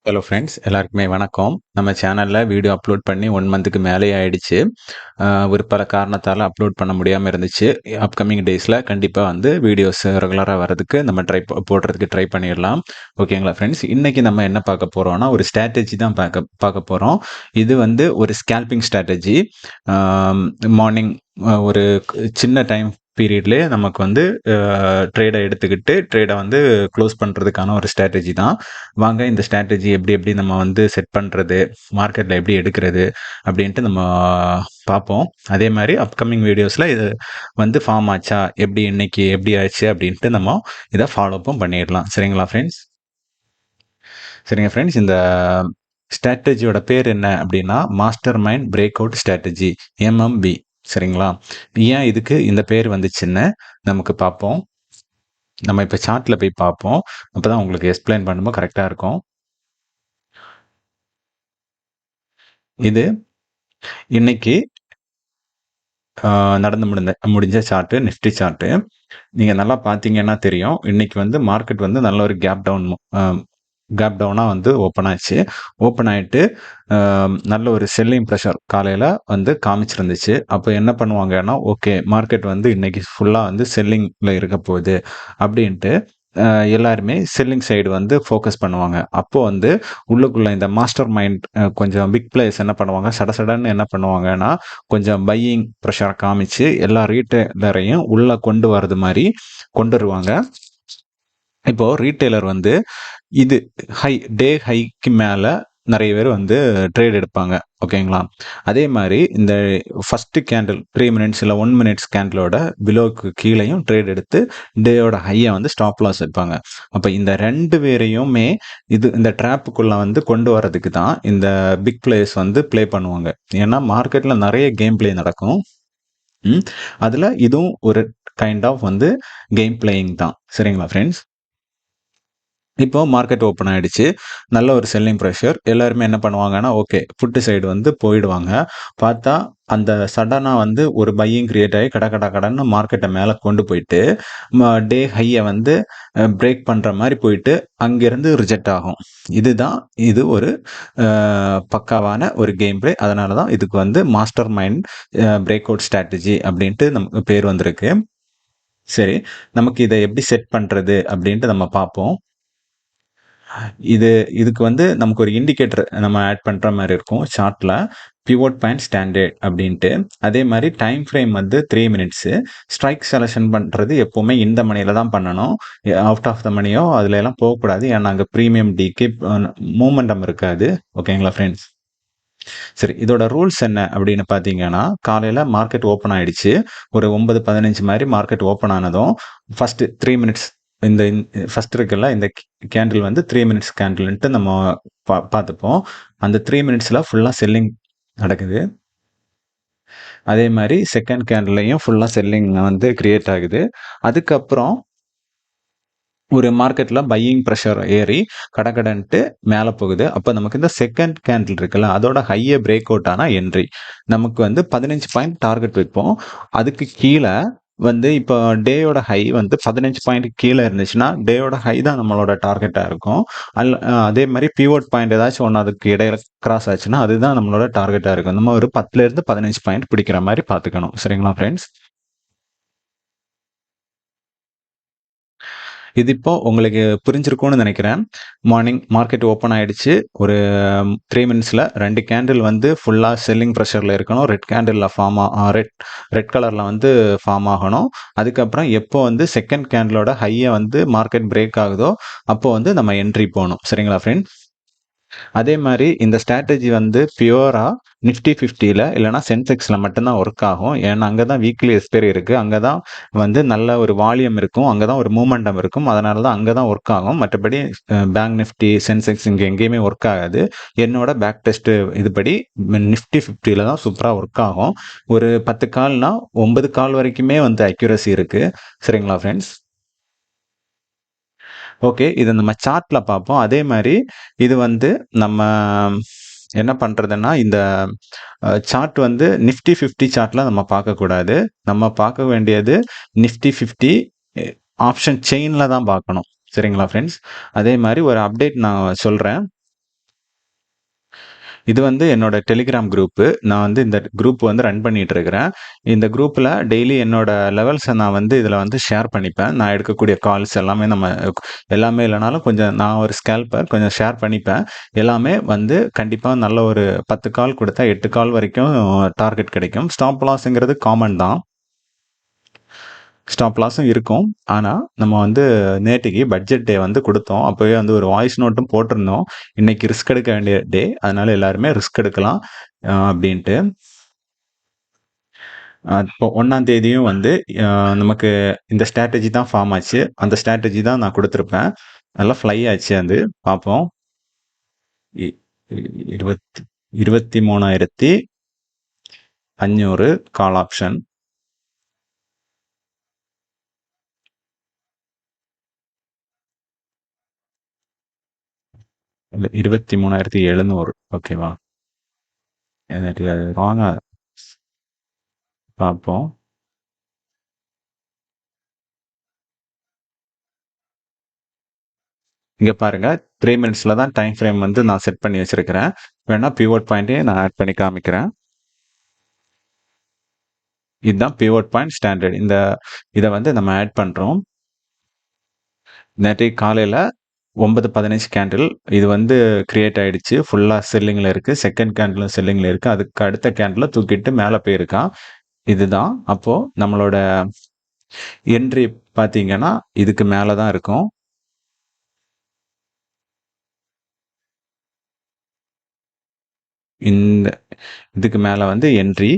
Hello friends, எல்லாருக்குமே வணக்கம். நம்ம சேனலில் வீடியோ அப்லோட் பண்ணி 1 மந்த்துக்கு மேலே ஆயிடுச்சு. ஒரு பல காரணத்தால் அப்லோட் பண்ண முடியாமல் இருந்துச்சு. அப்கமிங் டேஸில் கண்டிப்பாக வந்து வீடியோஸ் ரெகுலராக வரதுக்கு நம்ம போடுறதுக்கு ட்ரை பண்ணிடலாம். ஓகேங்களா ஃப்ரெண்ட்ஸ்? இன்றைக்கி நம்ம என்ன பார்க்க போகிறோம்னா, ஒரு ஸ்ட்ராட்டஜி தான் பார்க்க போகிறோம். இது வந்து ஒரு ஸ்கேல்பிங் ஸ்ட்ராட்டஜி. மார்னிங் ஒரு சின்ன டைம் பீரியட்லேயே நமக்கு வந்து ட்ரேடை எடுத்துக்கிட்டு ட்ரேடை வந்து க்ளோஸ் பண்ணுறதுக்கான ஒரு ஸ்ட்ராட்டஜி தான். வாங்க இந்த ஸ்ட்ராட்டஜி எப்படி நம்ம வந்து செட் பண்ணுறது, மார்க்கெட்டில் எப்படி எடுக்கிறது அப்படின்ட்டு நம்ம பார்ப்போம். அதே மாதிரி அப்கமிங் வீடியோஸில் இது வந்து ஃபார்ம் ஆச்சா, இன்னைக்கு எப்படி ஆச்சு அப்படின்ட்டு நம்ம இதை ஃபாலோப்பும் பண்ணிடலாம். சரிங்களா ஃப்ரெண்ட்ஸ்? சரிங்க ஃப்ரெண்ட்ஸ், இந்த ஸ்ட்ராட்டஜியோட பேர் என்ன அப்படின்னா master mind break out strategy, MMB. சரிங்களா? ஏன் இதுக்கு இந்த பேர் வந்துச்சுன்னு நமக்கு பார்ப்போம். நம்ம இப்போ சார்ட்டில் போய் பார்ப்போம். அப்போ தான் உங்களுக்கு எக்ஸ்பிளைன் பண்ணும்போது கரெக்டாக இருக்கும். இது இன்னைக்கு நடந்து முடிஞ்ச சார்ட்டு, நிஃப்டி சார்ட்டு. நீங்கள் நல்லா பார்த்தீங்கன்னா தெரியும். இன்னைக்கு வந்து மார்க்கெட் வந்து நல்ல ஒரு கேப் டவுனாக வந்து ஓப்பன் ஆச்சு. ஓப்பன் ஆகிட்டு நல்ல ஒரு செல்லிங் ப்ரெஷர் காலையில் வந்து காமிச்சிருந்துச்சு. அப்போ என்ன பண்ணுவாங்கன்னா, ஓகே மார்க்கெட் வந்து இன்னைக்கு ஃபுல்லாக வந்து செல்லிங்கில் இருக்க போகுது அப்படின்ட்டு எல்லாருமே செல்லிங் சைடு வந்து ஃபோக்கஸ் பண்ணுவாங்க. அப்போ வந்து உள்ளுக்குள்ள இந்த மாஸ்டர் மைண்ட் கொஞ்சம் பிக் பிளேயர்ஸ் என்ன பண்ணுவாங்க, சடன்னு என்ன பண்ணுவாங்கன்னா, கொஞ்சம் பையிங் ப்ரெஷரை காமிச்சு எல்லா ரீட்டைலரையும் உள்ள கொண்டு வரது மாதிரி கொண்டு வருவாங்க. இப்போ ரீட்டைலர் வந்து இது டே ஹைக்கு மேலே நிறைய பேர் வந்து ட்ரேட் எடுப்பாங்க. ஓகேங்களா? அதே மாதிரி இந்த ஃபஸ்ட்டு கேண்டில் 3 மினிட்ஸ் இல்லை 1 மினிட்ஸ் கேண்டிலோட பிலோக்கு கீழேயும் ட்ரேட் எடுத்து டேயோட ஹையை வந்து ஸ்டாப் லாஸ் வைப்பாங்க. அப்போ இந்த 2 பேரையுமே இந்த ட்ராப்புக்குள்ளே வந்து கொண்டு வரதுக்கு தான் இந்த பிக் பிளேயர்ஸ் வந்து ப்ளே பண்ணுவாங்க. ஏன்னா மார்க்கெட்டில் நிறைய கேம் பிளே நடக்கும். அதில் இதுவும் ஒரு கைண்ட் ஆஃப் வந்து கேம் பிளேயிங் தான். சரிங்களா ஃப்ரெண்ட்ஸ்? இப்போ மார்க்கெட் ஓப்பன் ஆயிடுச்சு. நல்ல ஒரு செல்லிங் ப்ரெஷர். எல்லாருமே என்ன பண்ணுவாங்கன்னா, ஓகே புட்டு சைடு வந்து போயிடுவாங்க. பார்த்தா அந்த சடனா வந்து ஒரு பையிங் கிரியேட் ஆகி கடன்னு மார்க்கெட்டை மேலே கொண்டு போயிட்டு டே ஹையை வந்து பிரேக் பண்ணுற மாதிரி போயிட்டு அங்கேருந்து ரிஜெக்ட் ஆகும். இது ஒரு பக்காவான ஒரு கேம் பிளே. அதனால தான் இதுக்கு வந்து master mind break out strategy அப்படின்ட்டு நமக்கு பேர் வந்திருக்கு. சரி, நமக்கு இதை எப்படி செட் பண்ணுறது அப்படின்ட்டு நம்ம பார்ப்போம். இதுக்கு வந்து நமக்கு ஒரு இண்டிகேட்டர் நம்ம ஆட் பண்ணுற மாதிரி இருக்கும் சார்ட்டில். பிவோட் பாயிண்ட் ஸ்டாண்டர்ட் அப்படின்ட்டு. அதே மாதிரி டைம் ஃப்ரேம் வந்து 3 மினிட்ஸு. ஸ்ட்ரைக் செலெக்ஷன் பண்ணுறது எப்போவுமே இந்த மணியில் தான் பண்ணணும். அவுட் ஆஃப் த மணியோ அதில் எல்லாம் போகக்கூடாது. ஏன்னா அங்கே ப்ரீமியம் டிக்கு மூமெண்டம் இருக்காது. ஓகேங்களா ஃப்ரெண்ட்ஸ்? சரி, இதோட ரூல்ஸ் என்ன அப்படின்னு பார்த்தீங்கன்னா, காலையில் மார்க்கெட் ஓப்பன் ஆயிடுச்சு. ஒரு 9:15 மாதிரி மார்க்கெட் ஓப்பன் ஆனதும் ஃபஸ்ட்டு 3 மினிட்ஸ் இந்த ஃபர்ஸ்ட் இருக்குல்ல இந்த கேண்டில் வந்து 3 மினிட்ஸ் கேண்டில்ன்ட்டு நம்ம பார்த்துப்போம். அந்த 3 மினிட்ஸில் ஃபுல்லாக செல்லிங் நடக்குது. அதே மாதிரி செகண்ட் கேண்டில்லையும் ஃபுல்லாக செல்லிங் வந்து கிரியேட் ஆகுது. அதுக்கப்புறம் ஒரு மார்க்கெட்டில் பையிங் ப்ரெஷர் ஏறி கடன்ட்டு மேலே போகுது. அப்போ நமக்கு இந்த செகண்ட் கேண்டில் இருக்குல்ல அதோட ஹையை பிரேக் அவுட் ஆனால் என்ட்ரி. நமக்கு வந்து 15 பாயிண்ட் டார்கெட் வைப்போம். அதுக்கு கீழே வந்து இப்போ டேயோட ஹை வந்து 15 பாயிண்ட் கீழே இருந்துச்சுன்னா டேயோட ஹை தான் நம்மளோட டார்கெட்டாக இருக்கும். அதே மாதிரி பிவோட் பாயிண்ட் ஏதாச்சும் ஒன்று அதுக்கு இடையில கிராஸ் ஆச்சுன்னா அதுதான் நம்மளோட டார்கெட்டாக இருக்கும். நம்ம ஒரு 10லேருந்து 15 பாயிண்ட் பிடிக்கிற மாதிரி பார்த்துக்கணும். சரிங்களா ஃப்ரெண்ட்ஸ்? இது இப்போ உங்களுக்கு புரிஞ்சிருக்கும்னு நினைக்கிறேன். மார்னிங் மார்க்கெட் ஓப்பன் ஆயிடுச்சு. ஒரு 3 மினிட்ஸில் 2 கேண்டில் வந்து ஃபுல்லாக செல்லிங் ப்ரெஷரில் இருக்கணும். ரெட் கேண்டிலில் ரெட் கலரில் வந்து ஃபார்ம் ஆகணும். அதுக்கப்புறம் எப்போ வந்து செகண்ட் கேண்டிலோட ஹையை வந்து மார்க்கெட் பிரேக் ஆகுதோ அப்போ வந்து நம்ம என்ட்ரி போகணும். சரிங்களா ஃப்ரெண்ட்ஸ்? அதே மாதிரி இந்த ஸ்ட்ராட்டஜி வந்து பியூரா நிஃப்டி 50ல இல்லைனா சென்செக்ஸில் மட்டும்தான் ஒர்க் ஆகும். ஏன்னா அங்கே தான் வீக்லி எக்ஸ்பைரி இருக்குது. அங்கே தான் வந்து நல்ல ஒரு வால்யூம் இருக்கும். அங்கே தான் ஒரு மூமெண்டம் இருக்கும். அதனால தான் அங்கே தான் ஒர்க் ஆகும். மற்றபடி பேங்க் நிஃப்டி, சென்செக்ஸ் இங்கே எங்கேயுமே ஒர்க் ஆகாது. என்னோட பேக் டெஸ்ட்டு இதுபடி நிஃப்டி 50ல தான் சூப்பராக ஒர்க் ஆகும். ஒரு 10 கால்னா 9 கால் வரைக்குமே வந்து அக்யூரசி இருக்குது. சரிங்களா ஃப்ரெண்ட்ஸ்? ஓகே, இதை நம்ம சார்ட்டில் பார்ப்போம். அதே மாதிரி இது வந்து நம்ம என்ன பண்றதுன்னா, இந்த சார்ட் வந்து நிஃப்டி 50 சார்ட்ல நம்ம பார்க்கக்கூடாது. நம்ம பார்க்க வேண்டியது நிஃப்டி 50 எ ஆப்ஷன் செயின்ல தான் பார்க்கணும். சரிங்களா ஃபிரெண்ட்ஸ்? அதே மாரி ஒரு அப்டேட் நான் சொல்றேன். இது வந்து என்னோட டெலிகிராம் குரூப்பு. நான் வந்து இந்த குரூப் வந்து ரன் பண்ணிட்டு இருக்கிறேன். இந்த குரூப்ல டெய்லி என்னோட லெவல்ஸ நான் வந்து இதுல வந்து ஷேர் பண்ணிப்பேன். நான் எடுக்கக்கூடிய கால்ஸ் எல்லாமே எல்லாமே இல்லனாலும் கொஞ்சம் நான் ஒரு ஸ்கேல்பர் கொஞ்சம் ஷேர் பண்ணிப்பேன். எல்லாமே வந்து கண்டிப்பா நல்ல ஒரு 10 கால் குடுத்தா 8 கால் வரைக்கும் டார்கெட் கிடைக்கும். ஸ்டாப் லாஸ்ங்கிறது காமன் தான். ஸ்டாப் லாஸும் இருக்கும். ஆனா, நம்ம வந்து நேத்திக்கு பட்ஜெட் டே வந்து குடுத்தோம். அப்பவே வந்து ஒரு வாய்ஸ் நோட்டும் போட்டிருந்தோம். இன்னைக்கு ரிஸ்க் எடுக்க வேண்டிய டே. அதனால எல்லாருமே ரிஸ்க் எடுக்கலாம் அப்டின்ட்டு. இப்போ 1ஆம் தேதியும் வந்து அ நமக்கு இந்த ஸ்ட்ராட்டஜி தான் ஃபார்ம் ஆச்சு. அந்த ஸ்ட்ராட்டஜி தான் நான் குடுத்திருப்பேன். நல்லா ஃப்ளை ஆச்சு அது. பார்ப்போம். இ இ இருவத் 23,500 கால் ஆப்ஷன். இல்ல 23,700 ஓகேவா? எனக்கு அது ராங்கா பார்ப்போம். இங்க பாருங்க 3 மினிட்ஸ்ல தான் டைம் ஃப்ரேம் வந்து நான் செட் பண்ணி வச்சிருக்கிறேன். வேணா பிவோட் பாயிண்ட்டையும் நான் ஆட் பண்ணி காமிக்கிறேன். இதுதான் பிவோட் பாயிண்ட் ஸ்டாண்டர்ட். இத வந்து நம்ம ஆட் பண்றோம். நேற்றைக்கு காலையில 9:15 கேண்டில் இது வந்து கிரியேட் ஆயிடுச்சு. ஃபுல்லா செல்லிங்ல இருக்கு. செகண்ட் கேண்டிலும் செல்லிங்ல இருக்கு. அதுக்கு அடுத்த கேண்டில தூக்கிட்டு மேல போயிருக்கான். இதுதான். அப்போ நம்மளோட என்ட்ரி பார்த்தீங்கன்னா, இதுக்கு மேல தான் இருக்கும். இந்த இதுக்கு மேல வந்து என்ட்ரி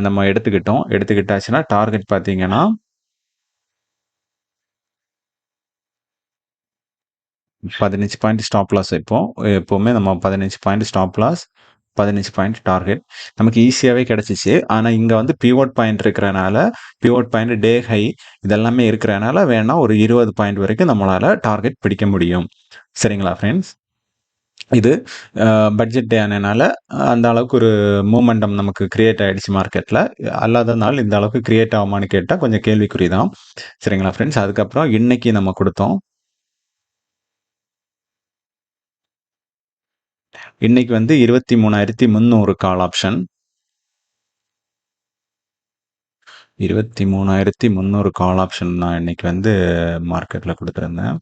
நம்ம எடுத்துக்கிட்டோம். எடுத்துக்கிட்டாச்சுன்னா டார்கெட் பார்த்தீங்கன்னா 15 பாயிண்ட் ஸ்டாப் லாஸ் வைப்போம். எப்பவுமே நம்ம 15 point stop loss, 15 point target. நமக்கு ஈஸியாவே கிடைச்சிச்சு. ஆனா இங்க வந்து பிவோட் பாயிண்ட் இருக்கிறனால, பிவோட் பாயிண்ட் டே ஹை இதெல்லாமே இருக்கிறனால வேணா ஒரு 20 பாயிண்ட் வரைக்கும் நம்மளால டார்கெட் பிடிக்க முடியும். சரிங்களா ஃப்ரெண்ட்ஸ்? இது பட்ஜெட் டே ஆனனால அந்த அளவுக்கு ஒரு மூமெண்டம் நமக்கு கிரியேட் ஆயிடுச்சு மார்க்கெட்ல. அல்லாத நாள் இந்த அளவுக்கு கிரியேட் ஆகுமான்னு கேட்டா கொஞ்சம் கேள்விக்குறி தான். சரிங்களா ஃப்ரெண்ட்ஸ்? அதுக்கப்புறம் இன்னைக்கு நம்ம குடுத்தோம். இன்னைக்கு வந்து 23,300 கால் ஆப்ஷன். 23,300 கால் ஆப்ஷன் நான் இன்னைக்கு வந்து மார்க்கெட்ல குடுத்திருந்தேன்.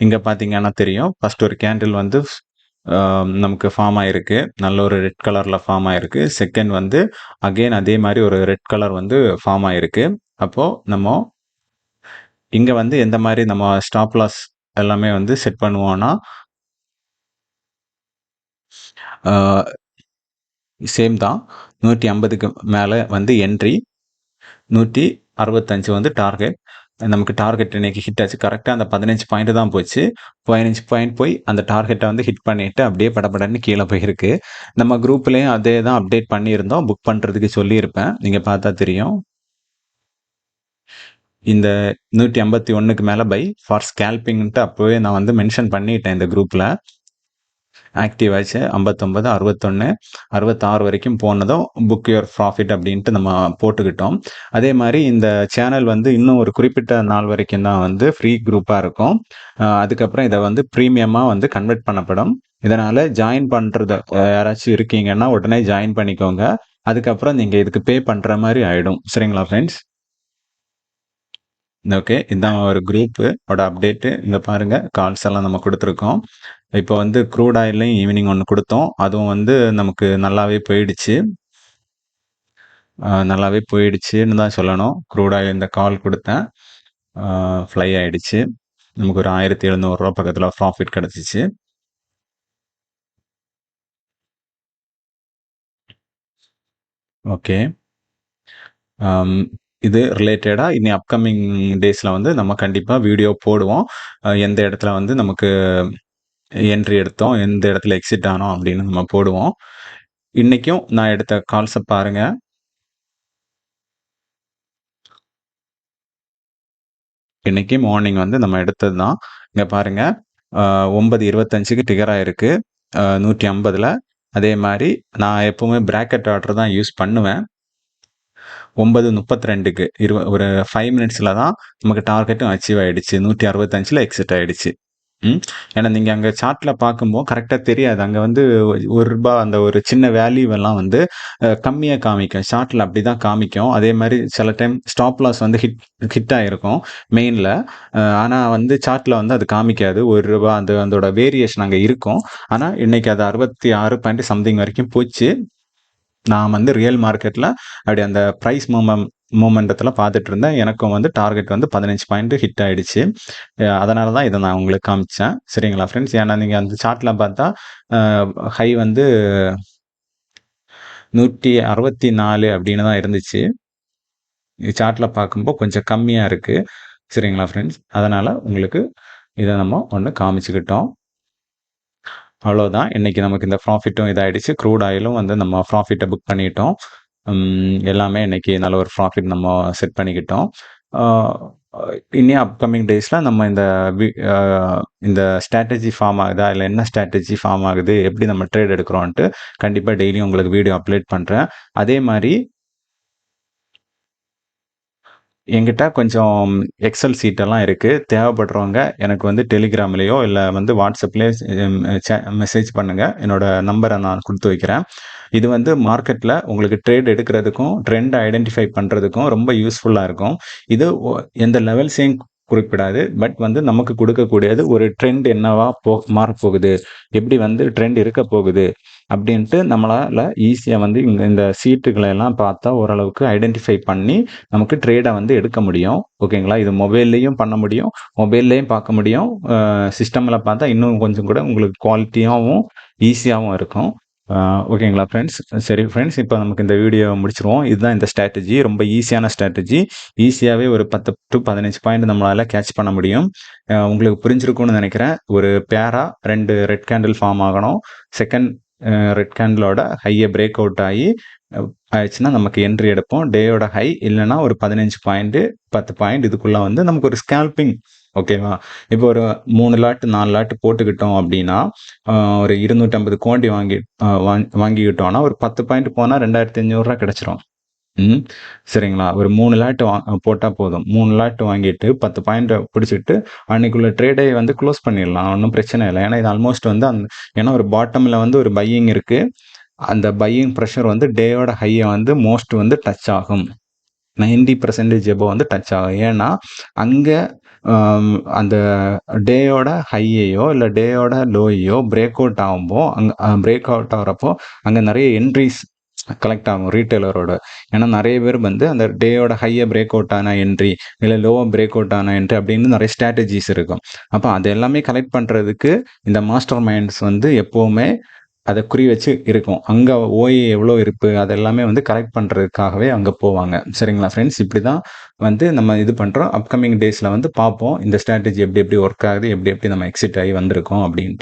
இங்க பார்த்தீங்கன்னா தெரியும். ஃபர்ஸ்ட் ஒரு கேண்டில் வந்து நமக்கு ஃபார்ம் ஆயிருக்கு. நல்ல ஒரு ரெட் கலர்ல ஃபார்ம் ஆயிருக்கு. செகண்ட் வந்து அகைன் அதே மாரி ஒரு ரெட் கலர் வந்து ஃபார்ம் ஆயிருக்கு. அப்போ நம்ம இங்க வந்து எந்த மாரி நம்ம ஸ்டாப் லாஸ் எல்லாமே வந்து செட் பண்ணுவோம்னா, ஆ சேம் தான். 150க்கு மேல வந்து என்ட்ரி. 165 வந்து டார்கெட். நமக்கு டார்கெட் இன்னைக்கு ஹிட் ஆச்சு. கரெக்ட்டா அந்த 15 பாயிண்ட் தான் போச்சு. 15 பாயிண்ட் போய் அந்த டார்கெட்ட வந்து ஹிட் பண்ணிட்டு அப்படியே படபடன்னு கீழ போயிருக்கு. நம்ம குரூப்லயும் அதே தான் அப்டேட் பண்ணியிருந்தோம். புக் பண்றதுக்கு சொல்லியிருப்பேன். நீங்க பார்த்தா தெரியும். இந்த 151க்கு மேல பை ஃபார் ஸ்கேல்பிங்ன்ட்டு அப்பவே நான் வந்து மென்ஷன் பண்ணிட்டேன் இந்த குரூப்ல. ஆக்டிவ் ஆச்சு. 59, 61, 66 வரைக்கும் போனதும் புக் யுவர் ப்ராஃபிட் அப்படின்ட்டு நம்ம போட்டுக்கிட்டோம். அதே மாரி இந்த சேனல் வந்து இன்னும் ஒரு குறிப்பிட்ட நாள் வரைக்கும் தான் வந்து ஃப்ரீ குரூப்பா இருக்கும். அதுக்கப்புறம் இத வந்து பிரீமியமா வந்து கன்வெர்ட் பண்ணப்படும். இதனால ஜாயின் பண்றது யாராச்சும் இருக்கீங்கன்னா, உடனே ஜாயின் பண்ணிக்கோங்க. அதுக்கப்புறம் நீங்க இதுக்கு பே பண்ற மாரி ஆயிடும். சரிங்களா ஃபிரெண்ட்ஸ்? ஓகே. இதான் ஒரு குரூப் ஓட அப்டேட். இங்க பாருங்க கால்ஸ் எல்லாம் நம்ம குடுத்துருக்கோம். இப்போ வந்து க்ரூட் ஆயில்லயும் ஈவினிங் ஒண்ணு குடுத்தோம். அதுவும் வந்து நமக்கு நல்லாவே போயிடுச்சு. நல்லாவே போயிடுச்சுன்னு தான் சொல்லணும். க்ரூட் ஆயில் இந்த கால் குடுத்தேன். ஆ ஃப்ளை ஆயிடுச்சு. நமக்கு ஒரு ரூ. 1,700 பக்கத்துல ப்ராஃபிட் கிடைச்சுச்சு. ஓகே. அம் இது ரிலேட்டடா இனி அப்கமிங் டேஸ்ல வந்து நம்ம கண்டிப்பா வீடியோ போடுவோம். எந்த இடத்துல வந்து நமக்கு என்ட்ரி எடுத்தோம், எந்த இடத்துல எக்ஸிட் ஆனோம் அப்படின்னு நம்ம போடுவோம். இன்னைக்கும் நான் எடுத்த கால்ஸ பாருங்க. இன்னைக்கு மார்னிங் வந்து நம்ம எடுத்தது தான். இங்க பாருங்க 9:25க்கு டிகர் ஆயிருக்கு 150ல. அதே மாரி நான் எப்பவுமே பிராக்கெட் ஆர்டர் தான் யூஸ் பண்ணுவேன். 9:32க்கு ஒரு 5 மினிட்ஸ்ல தான் நமக்கு டார்கெட்டும் அச்சீவ் ஆயிடுச்சு. 165ல எக்ஸிட் ஆயிடுச்சு. ஏன்னா நீங்க அங்க சார்ட்ல பார்க்கும்போது கரெக்டா தெரியாது. அங்க வந்து ரூ. 1 அந்த ஒரு சின்ன வேல்யூ எல்லாம் வந்து கம்மியா காமிக்கும். சார்ட்ல அப்படிதான் காமிக்கும். அதே மாரி சில டைம் ஸ்டாப் லாஸ் வந்து ஹிட் ஆயிருக்கும் மெயின்ல. ஆனா வந்து சார்ட்ல வந்து அது காமிக்காது. ரூ. 1 அதோட வேரியேஷன் அங்க இருக்கும். ஆனா இன்னைக்கு அது 66 பாயிண்ட் சம்திங் வரைக்கும் போச்சு. நான் வந்து ரியல் மார்க்கெட்ல அப்படி அந்த பிரைஸ் மூமெண்டத்துல பார்த்துட்டு இருந்தேன். எனக்கும் வந்து டார்கெட் வந்து 15 பாயிண்ட் ஹிட் ஆயிடுச்சு. அதனால தான் இதை நான் உங்களுக்கு காமிச்சேன். சரிங்களா ஃப்ரெண்ட்ஸ்? ஏன்னா நீங்க அந்த சார்ட்ல பார்த்தா ஹை வந்து 164 அப்படின்னு தான் இருந்துச்சு. சார்ட்ல பார்க்கும்போது கொஞ்சம் கம்மியா இருக்கு. சரிங்களா ஃப்ரெண்ட்ஸ்? அதனால உங்களுக்கு இதை நம்ம ஒன்று காமிச்சுக்கிட்டோம். அவ்வளோதான். இன்னைக்கு நமக்கு இந்த ப்ராஃபிட்டும் இதாயிடுச்சு. க்ரூட் ஆயிலும் வந்து நம்ம ப்ராஃபிட்டை புக் பண்ணிட்டோம். எல்லாமே இன்னைக்கு நல்ல ஒரு ப்ராஃபிட் நம்ம செட் பண்ணிக்கிட்டோம். இனி அப்கமிங் டேஸ்ல நம்ம இந்த ஸ்ட்ராட்டஜி ஃபார்ம் ஆகுதா, இல்லை என்ன ஸ்ட்ராட்டஜி ஃபார்ம் ஆகுது, எப்படி நம்ம ட்ரேட் எடுக்கிறோன்ட்டு கண்டிப்பா டெய்லியும் உங்களுக்கு வீடியோ அப்லோட் பண்றேன். அதே மாதிரி என்கிட்ட கொஞ்சம் எக்ஸல் சீட் எல்லாம் இருக்கு. தேவைப்படுறவங்க எனக்கு வந்து டெலிகிராம்லயோ இல்லை வந்து வாட்ஸ்அப்லயோ மெசேஜ் பண்ணுங்க. என்னோட நம்பரை நான் கொடுத்து வைக்கிறேன். இது வந்து மார்க்கெட்ல உங்களுக்கு ட்ரேட் எடுக்கிறதுக்கும் ட்ரெண்ட் ஐடென்டிஃபை பண்றதுக்கும் ரொம்ப யூஸ்ஃபுல்லா இருக்கும். இது எந்த லெவல்ஸையும் குறிப்பிடாது. பட் வந்து நமக்கு கொடுக்கக்கூடியது ஒரு ட்ரெண்ட் என்னவா மாறப்போகுது, எப்படி வந்து ட்ரெண்ட் இருக்க போகுது அப்படின்ட்டு நம்மளால ஈஸியா வந்து இந்த சீட்டுகளை எல்லாம் பார்த்தா ஓரளவுக்கு ஐடென்டிஃபை பண்ணி நமக்கு ட்ரேடை வந்து எடுக்க முடியும். ஓகேங்களா? இது மொபைல்லையும் பண்ண முடியும், மொபைல்லையும் பார்க்க முடியும். சிஸ்டம்ல பார்த்தா இன்னும் கொஞ்சம் கூட உங்களுக்கு குவாலிட்டியாகவும் ஈஸியாகவும் இருக்கும். ஓகேங்களா ஃப்ரெண்ட்ஸ்? சரி ஃப்ரெண்ட்ஸ், இப்போ நமக்கு இந்த வீடியோ முடிச்சிருவோம். இதுதான் இந்த ஸ்ட்ராட்டஜி. ரொம்ப ஈஸியான ஸ்ட்ராட்டஜி. ஈஸியாகவே ஒரு 10 to 15 பாயிண்ட் நம்மளால கேட்ச் பண்ண முடியும். உங்களுக்கு புரிஞ்சிருக்கும்னு நினைக்கிறேன். ஒரு பேரா 2 ரெட் கேண்டில் ஃபார்ம் ஆகணும். செகண்ட் ரெட் கேண்டிலோட ஹையை பிரேக் அவுட் ஆயிடுச்சுன்னா நமக்கு என்ட்ரி எடுப்போம். டேயோட ஹை இல்லைன்னா ஒரு 15 பாயிண்ட் 10 பாயிண்ட் இதுக்குள்ள வந்து நமக்கு ஒரு ஸ்கேல்பிங். ஓகேவா? இப்போ ஒரு 3 லாட் 4 லாட் போட்டுக்கிட்டோம் அப்படின்னா ஒரு 250 கோடி வாங்கிக்கிட்டோம்னா ஒரு 10 பாயிண்ட் போனா 2500 கிடைச்சிரும். சரிங்களா? ஒரு 3 லாட் போட்டா போதும். 3 லாட் வாங்கிட்டு 10 பாயிண்ட் பிடிச்சிட்டு அன்னைக்குள்ள ட்ரேடை வந்து க்ளோஸ் பண்ணிடலாம். ஒன்றும் பிரச்சனை இல்லை. ஏன்னா இது ஆல்மோஸ்ட் வந்து ஏன்னா ஒரு பாட்டம்ல வந்து ஒரு பையிங் இருக்கு. அந்த பையிங் ப்ரெஷர் வந்து டேயோட ஹையை வந்து மோஸ்ட் வந்து டச் ஆகும். 90% எபோவ் வந்து டச் ஆகும். ஏன்னா அங்க அந்த டேயோட ஹையையோ இல்லை டேயோட லோயையோ பிரேக் அவுட் ஆகும்போ பிரேக் அவுட் ஆகிறப்போ அங்கே நிறைய என்ட்ரிஸ் கலெக்ட் ஆகும் ரீட்டைலரோட. ஏன்னா நிறைய பேர் வந்து அந்த டேயோட ஹையை பிரேக் அவுட் ஆன என்ட்ரி இல்லை லோவை பிரேக் அவுட் ஆன என்ட்ரி அப்படின்னு நிறைய ஸ்ட்ராட்டஜிஸ் இருக்கும். அப்போ அது எல்லாமே கலெக்ட் பண்ணுறதுக்கு இந்த மாஸ்டர் மைண்ட்ஸ் வந்து எப்போவுமே அதை குறி வச்சு இருக்கும். அங்கே ஓய் எவ்வளோ இருப்பு அதெல்லாமே வந்து கரெக்ட் பண்ணுறதுக்காகவே அங்கே போவாங்க. சரிங்களா ஃப்ரெண்ட்ஸ்? இப்படி தான் வந்து நம்ம இது பண்ணுறோம். அப்கமிங் டேஸில் வந்து பார்ப்போம் இந்த ஸ்ட்ராட்டஜி எப்படி எப்படி ஒர்க் ஆகுது, எப்படி எப்படி நம்ம எக்ஸிட் ஆகி வந்திருக்கோம் அப்படின்ட்டு.